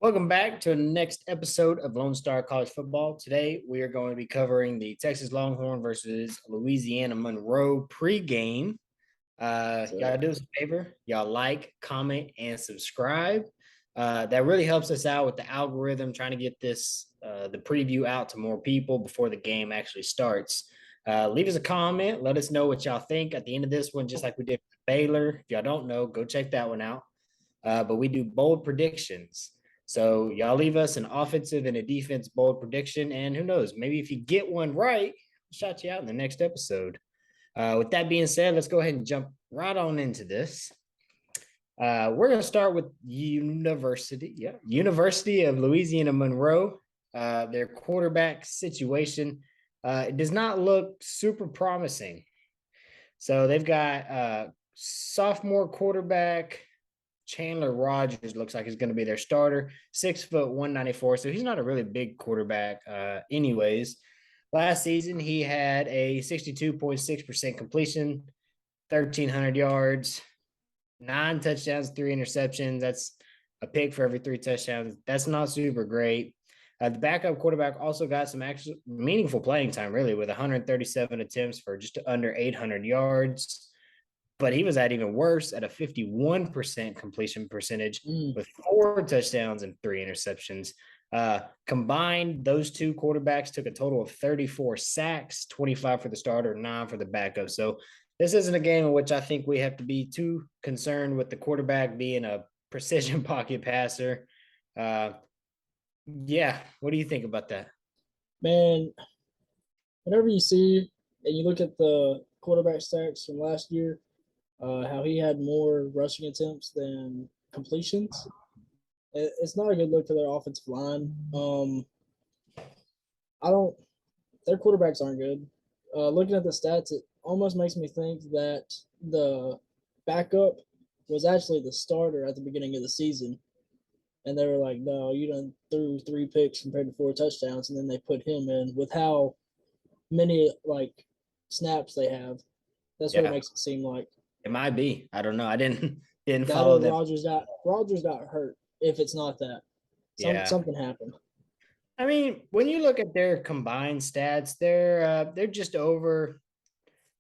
Welcome back to the next episode of Lone Star College Football. Today, we are going to be covering the Texas Longhorn versus Louisiana Monroe pregame. Y'all do us a favor. Y'all like, comment, and subscribe. That really helps us out with the algorithm, trying to get the preview out to more people before the game actually starts. Leave us a comment. Let us know what y'all think at the end of this one, just like we did with Baylor. If y'all don't know, go check that one out. But we do bold predictions. So y'all leave us an offensive and a defense bold prediction, and who knows, maybe if you get one right, we'll shout you out in the next episode. With that being said, let's go ahead and jump right on into this. We're going to start with University of Louisiana Monroe. Their quarterback situation, it does not look super promising. So they've got sophomore quarterback Chandler Rogers looks like he's going to be their starter, 6 foot 194. So he's not a really big quarterback, anyways. Last season, he had a 62.6% completion, 1,300 yards, 9 touchdowns, 3 interceptions. That's a pick for every 3 touchdowns. That's not super great. The backup quarterback also got some actual meaningful playing time, really, with 137 attempts for just under 800 yards. But he was at even worse at a 51% completion percentage with 4 touchdowns and 3 interceptions. Combined, those two quarterbacks took a total of 34 sacks, 25 for the starter, 9 for the backup. So this isn't a game in which I think we have to be too concerned with the quarterback being a precision pocket passer. Yeah, what do you think about that? Man, whenever you see and you look at the quarterback stats from last year, how he had more rushing attempts than completions, it's not a good look for their offensive line. I don't. Their quarterbacks aren't good. Looking at the stats, it almost makes me think that the backup was actually the starter at the beginning of the season, and they were like, "No, you done threw 3 picks compared to 4 touchdowns," and then they put him in with how many snaps they have. That's what it Yeah, makes it seem like. it might be. I don't know. I didn't That follow or them. Rogers got hurt. If it's not that, Yeah. something happened. I mean, when you look at their combined stats, they're just over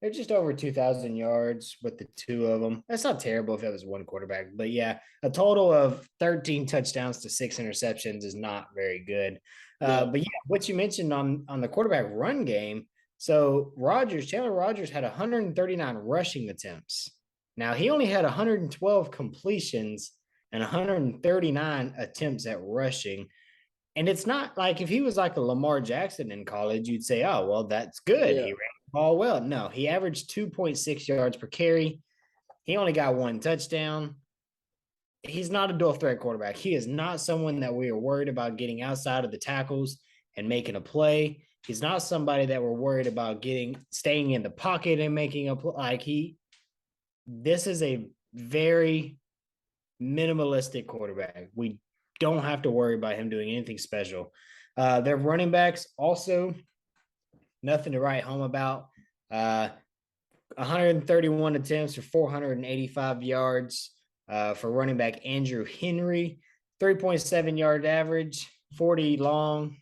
2,000 yards with the two of them. That's not terrible if it was one quarterback, but yeah, a total of 13 touchdowns to 6 interceptions is not very good. But yeah, what you mentioned on the quarterback run game. So Chandler Rogers had 139 rushing attempts. Now he only had 112 completions and 139 attempts at rushing. And it's not like if he was like a Lamar Jackson in college, you'd say, oh, well, that's good. Yeah, He ran the ball well. No, he averaged 2.6 yards per carry. He only got 1 touchdown. He's not a dual threat quarterback. He is not someone that we are worried about getting outside of the tackles and making a play. He's not somebody that we're worried about staying in the pocket and making a play. This is a very minimalistic quarterback. We don't have to worry about him doing anything special. Their running backs also nothing to write home about. 131 attempts for 485 yards for running back Andrew Henry, 3.7 yard average, 40 long,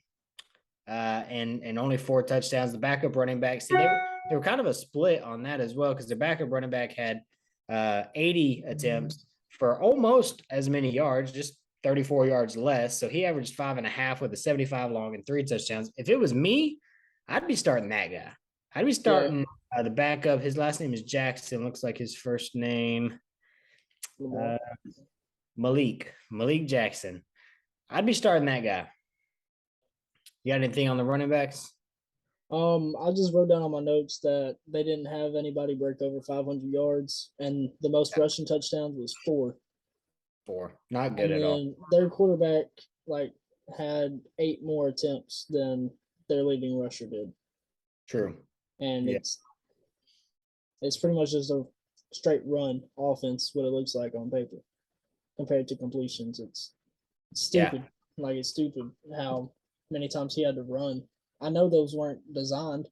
and only 4 touchdowns. The backup running backs, they were kind of a split on that as well, because the backup running back had 80 attempts for almost as many yards, just 34 yards less. So he averaged 5.5 with a 75 long and 3 touchdowns. If it was me, I'd be starting that guy. I'd be starting the backup. His last name is Jackson. Looks like his first name, Malik Jackson. I'd be starting that guy. You got anything on the running backs? I just wrote down on my notes that they didn't have anybody break over 500 yards, and the most rushing touchdowns was 4. 4, not good and at all. then their quarterback had 8 more attempts than their leading rusher did. True. And it's pretty much just a straight run offense, what it looks like on paper, compared to completions. It's stupid. It's stupid how many times he had to run. I know those weren't designed.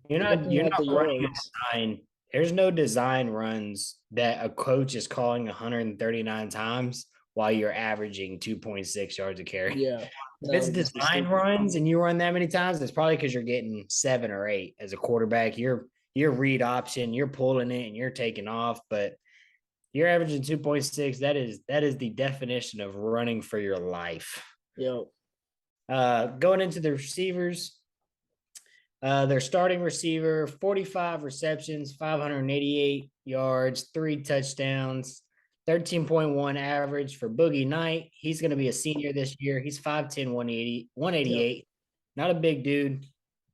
You're not running a design. There's no design runs that a coach is calling 139 times while you're averaging 2.6 yards a carry. Yeah, If that it's would just be design stupid. runs and you run that many times, it's probably because you're getting 7 or 8 as a quarterback. Your read option, you're pulling it and you're taking off, but you're averaging 2.6. That is the definition of running for your life. Yep. Going into the receivers, their starting receiver, 45 receptions, 588 yards, 3 touchdowns, 13.1 average for Boogie Knight. He's going to be a senior this year. He's 5'10, 180, Yep. 188. Not a big dude.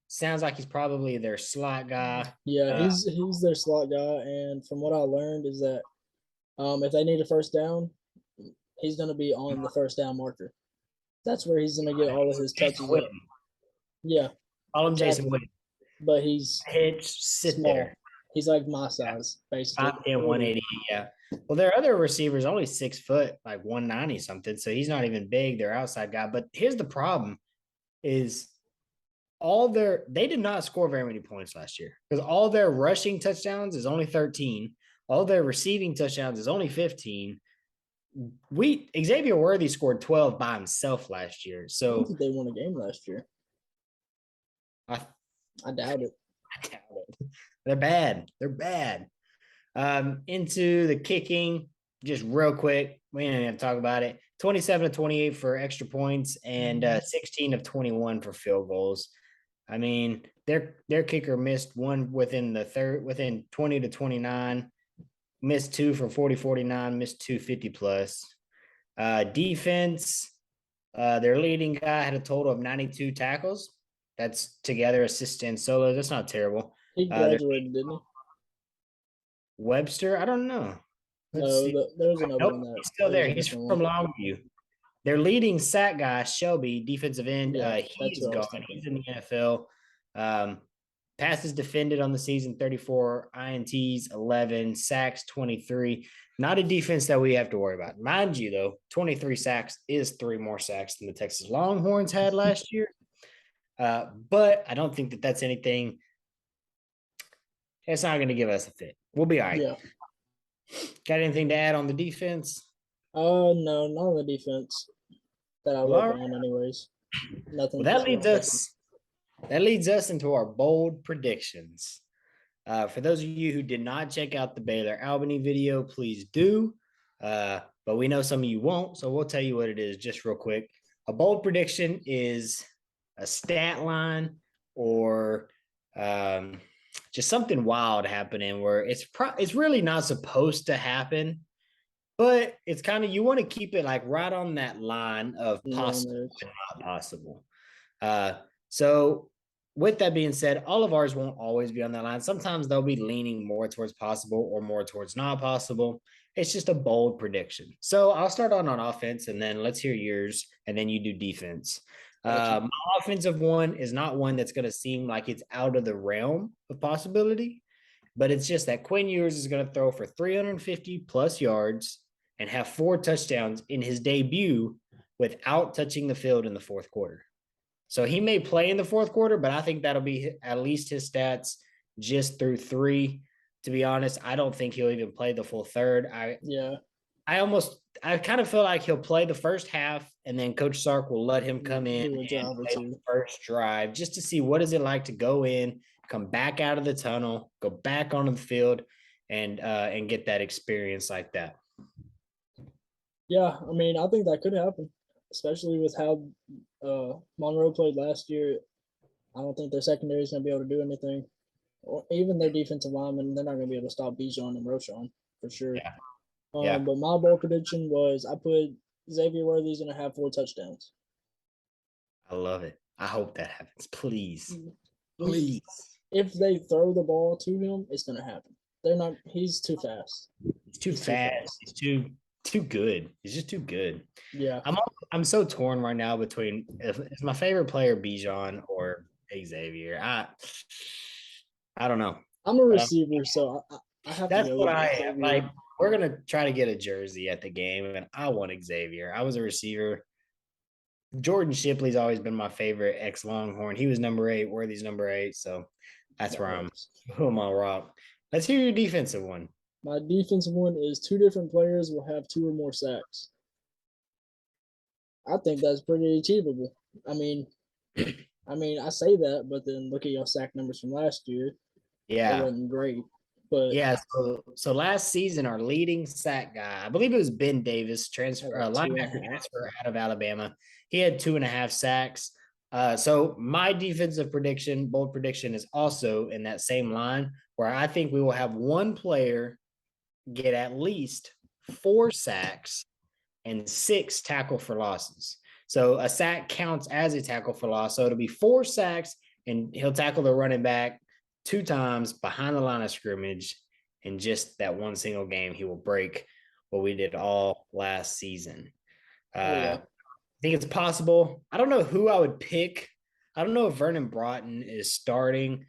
Sounds like he's probably their slot guy. Yeah, he's their slot guy, and from what I learned is that if they need a first down, he's going to be on the first down marker. That's where he's going to get all of his Jason touches up. Witten. Yeah, Call him Jason exactly. Witten. But he's Hitch, sit small. there. He's like my size, basically. 5'10", 180. Yeah. Well, their other receivers only 6 foot, like 190 something. So he's not even big. Their outside guy. But here's the problem: is they did not score very many points last year because all their rushing touchdowns is only 13. All their receiving touchdowns is only 15. Xavier Worthy scored 12 by himself last year. I don't So think they won a game last year. I doubt it. doubt it. They're bad. They're bad. Into the kicking, just real quick. We didn't have to talk about it. 27 to 28 for extra points and 16 of 21 for field goals. I mean, their kicker missed one within 20 to 29, missed 2 for 40, 49, missed 2 50 plus. Defense, their leading guy had a total of 92 tackles. That's together, assist and solos. That's not terrible. He graduated, didn't he? Webster, I don't know. No, there's another Nope, one that he's still there. He's from one. Longview. Their leading sack guy, Shelby, defensive end, Yeah, he's gone. He's in the NFL. Passes defended on the season, 34, INTs, 11, sacks, 23. Not a defense that we have to worry about. Mind you, though, 23 sacks is 3 more sacks than the Texas Longhorns had last year. But I don't think that that's anything. It's not going to give us a fit. We'll be all right. Yeah. Got anything to add on the defense? No, not on the defense that I wrote down, anyways. Nothing. Well, that leads us into our bold predictions. For those of you who did not check out the Baylor Albany video, please do. But we know some of you won't, so we'll tell you what it is just real quick. A bold prediction is a stat line or just something wild happening where it's really not supposed to happen, but it's kind of, you want to keep it like right on that line of possible and not possible. So with that being said, all of ours won't always be on that line. Sometimes they'll be leaning more towards possible or more towards not possible. It's just a bold prediction. So I'll start on offense and then let's hear yours and then you do defense. My offensive one is not one that's going to seem like it's out of the realm of possibility, but it's just that Quinn Ewers is going to throw for 350 plus yards and have 4 touchdowns in his debut without touching the field in the fourth quarter. So he may play in the fourth quarter, but I think that'll be at least his stats just through 3. To be honest, I don't think he'll even play the full third. I kind of feel like he'll play the first half and then Coach Sark will let him come in and play the first drive just to see what is it like to go in, come back out of the tunnel, go back onto the field and get that experience like that. Yeah, I mean, I think that could happen, especially with how Monroe played last year. I don't think their secondary is going to be able to do anything. Or even their defensive linemen, they're not going to be able to stop Bijan and Roschon for sure. Yeah. But my bold prediction was I put Xavier Worthy's going to have 4 touchdowns. I love it. I hope that happens. Please. Please. If they throw the ball to him, it's going to happen. He's too fast. He's too fast. He's too good. He's just too good. Yeah. I'm so torn right now between is my favorite player Bijan or Xavier. I don't know. I'm a receiver, so I have that's to go what with I Xavier. am. Like, we're gonna try to get a jersey at the game, and I want Xavier. I was a receiver. Jordan Shipley's always been my favorite ex-Longhorn. He was number 8. Worthy's number 8, so that's where I'm on rock. Let's hear your defensive one. My defensive one is 2 different players will have 2 or more sacks. I think that's pretty achievable. I mean, I say that, but then look at your sack numbers from last year. They Yeah. wasn't great, but Yeah, so last season, our leading sack guy, I believe it was Ben Davis, had transfer like two and a linebacker half. transfer out of Alabama. He had 2.5 sacks. So my defensive prediction, bold prediction, is also in that same line where I think we will have one player get at least 4 sacks and 6 tackle for losses. So a sack counts as a tackle for loss. So it'll be 4 sacks, and he'll tackle the running back 2 times behind the line of scrimmage. In just that one single game, he will break what we did all last season. Oh yeah, I think it's possible. I don't know who I would pick. I don't know if Vernon Broughton is starting.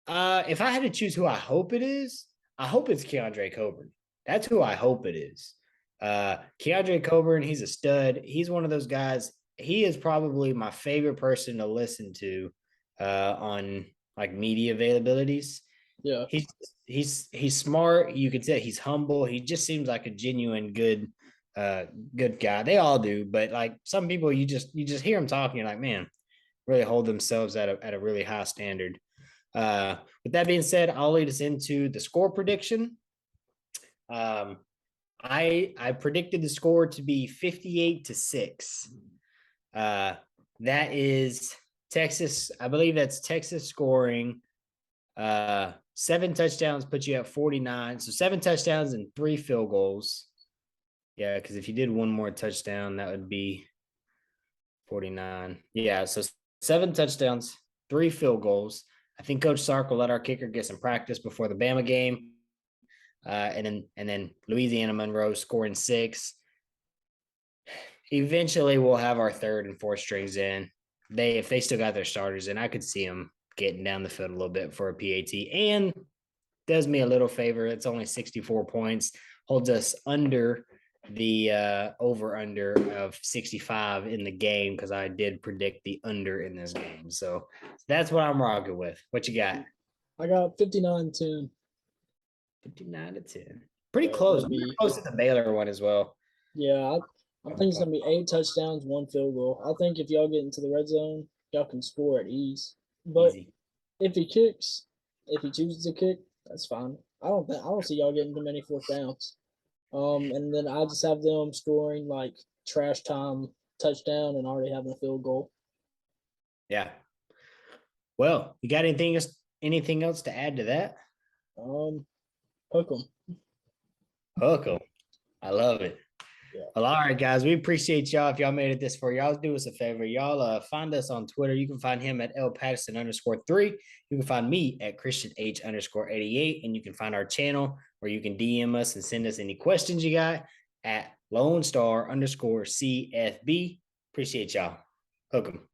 If I had to choose who I hope it is, I hope it's Keandre Coburn. That's who I hope it is. Keandre Coburn, he's a stud. He's one of those guys. He is probably my favorite person to listen to on like media availabilities. yeah. He's smart. You could say he's humble. He just seems like a genuine good guy. They all do, but like some people, you just hear them talking. You're like, man, really hold themselves at a really high standard. With that being said, I'll lead us into the score prediction. Um, I predicted the score to be 58-6. That is Texas. I believe that's Texas scoring 7 touchdowns, put you at 49. So 7 touchdowns and 3 field goals. Yeah, because if you did one more touchdown, that would be 49. Yeah, so 7 touchdowns, 3 field goals. I think Coach Sark will let our kicker get some practice before the Bama game. And then Louisiana Monroe scoring 6. Eventually we'll have our third and fourth strings in. If they still got their starters in, I could see them getting down the field a little bit for a PAT. And does me a little favor. It's only 64 points, holds us under the over under of 65 in the game because I did predict the under in this game. So that's what I'm rocking with. What you got? I got 59-10. 59-10. Pretty Yeah, close. that'd Pretty be close to the Baylor one as well. yeah. I think it's gonna be 8 touchdowns, 1 field goal. I think if y'all get into the red zone, y'all can score at ease. But Easy. if he kicks, if he chooses to kick, that's fine. I don't see y'all getting too many fourth downs. And then I just have them scoring like trash time touchdown and already having a field goal. Yeah. Well, you got anything else to add to that? Hook 'em. Hook 'em. I love it. Yeah. Well, all right, guys. We appreciate y'all. If y'all made it this far, y'all do us a favor. Y'all find us on Twitter. You can find him at L Patterson_3. You can find me at Christian H_88. And you can find our channel where you can DM us and send us any questions you got at Lone Star_CFB. Appreciate y'all. Hook 'em.